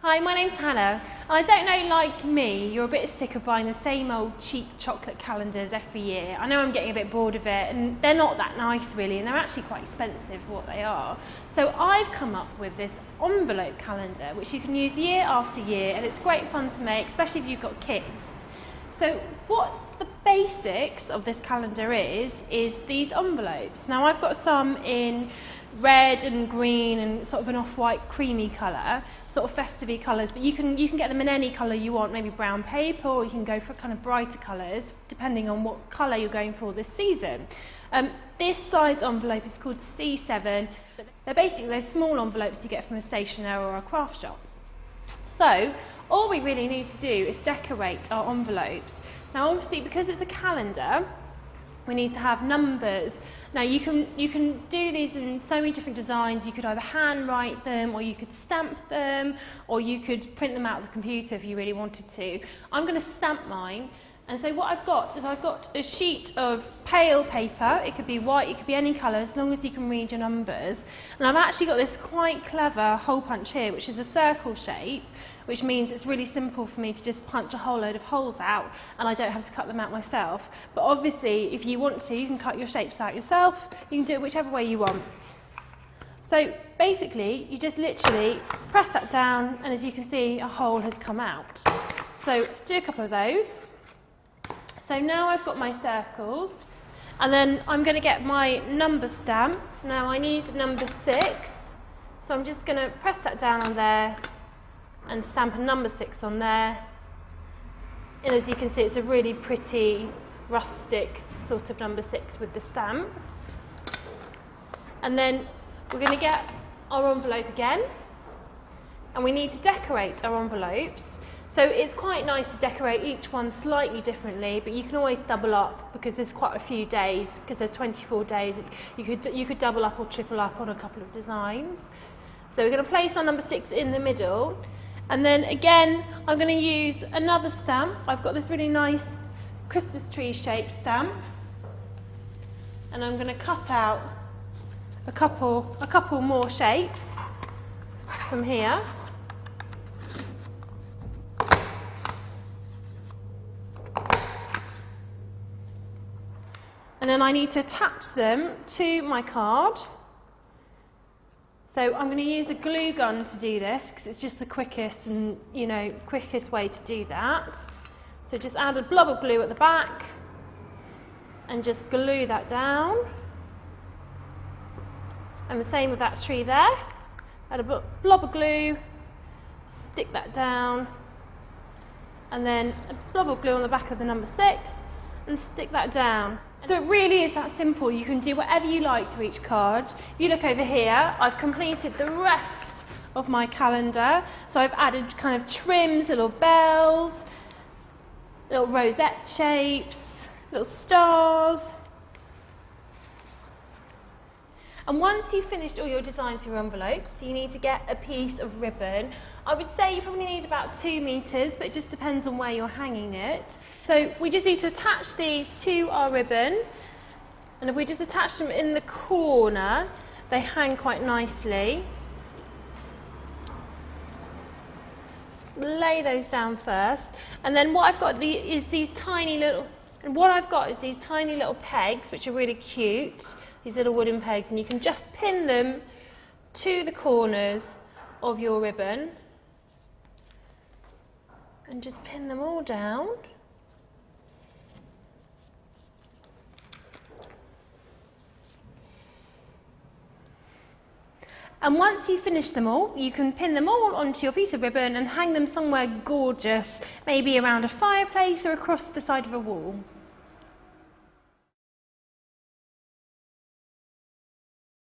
Hi, my name's Hannah. I don't know, like me, you're a bit sick of buying the same old cheap chocolate calendars every year. I know I'm getting a bit bored of it, and they're not that nice really, and they're actually quite expensive for what they are. So I've come up with this envelope calendar, which you can use year after year, and it's great fun to make, especially if you've got kids. So what the basics of this calendar is these envelopes. Now I've got some in red and green and sort of an off-white creamy colour, sort of festive-y colours, but you can get them in any colour you want, maybe brown paper, or you can go for kind of brighter colours depending on what colour you're going for this season. This size envelope is called C7. They're basically those small envelopes you get from a stationer or a craft shop. So all we really need to do is decorate our envelopes. Now obviously, because it's a calendar, we need to have numbers. Now you can do these in so many different designs. You could either handwrite them, or you could stamp them, or you could print them out of the computer if you really wanted to. I'm going to stamp mine. And so what I've got is a sheet of pale paper. It could be white, it could be any colour, as long as you can read your numbers. And I've actually got this quite clever hole punch here, which is a circle shape, which means it's really simple for me to just punch a whole load of holes out, and I don't have to cut them out myself. But obviously, if you want to, you can cut your shapes out yourself. You can do it whichever way you want. So basically, you just literally press that down, and as you can see, a hole has come out. So do a couple of those. So now I've got my circles, and then I'm going to get my number stamp. Now I need number 6, so I'm just going to press that down on there and stamp a number 6 on there. And as you can see, it's a really pretty rustic sort of number 6 with the stamp. And then we're going to get our envelope again, and we need to decorate our envelopes. So it's quite nice to decorate each one slightly differently, but you can always double up because there's quite a few days, because there's 24 days. You could double up or triple up on a couple of designs. So we're going to place our number 6 in the middle, and then again I'm going to use another stamp. I've got this really nice Christmas tree shaped stamp, and I'm going to cut out a couple more shapes from here. And then I need to attach them to my card. So I'm going to use a glue gun to do this, because it's just the quickest and quickest way to do that. So just add a blob of glue at the back and just glue that down. And the same with that tree there. Add a blob of glue, stick that down, and then a blob of glue on the back of the number 6 and stick that down. So it really is that simple. You can do whatever you like to each card. If you look over here, I've completed the rest of my calendar. So I've added kind of trims, little bells, little rosette shapes, little stars. And once you've finished all your designs for your envelopes, you need to get a piece of ribbon. I would say you probably need about 2 meters, but it just depends on where you're hanging it. So we just need to attach these to our ribbon, and if we just attach them in the corner, they hang quite nicely. Just lay those down first, and then what I've got is these tiny little pegs, which are really cute. These little wooden pegs, and you can just pin them to the corners of your ribbon and just pin them all down. And once you've finished them all, you can pin them all onto your piece of ribbon and hang them somewhere gorgeous, maybe around a fireplace or across the side of a wall.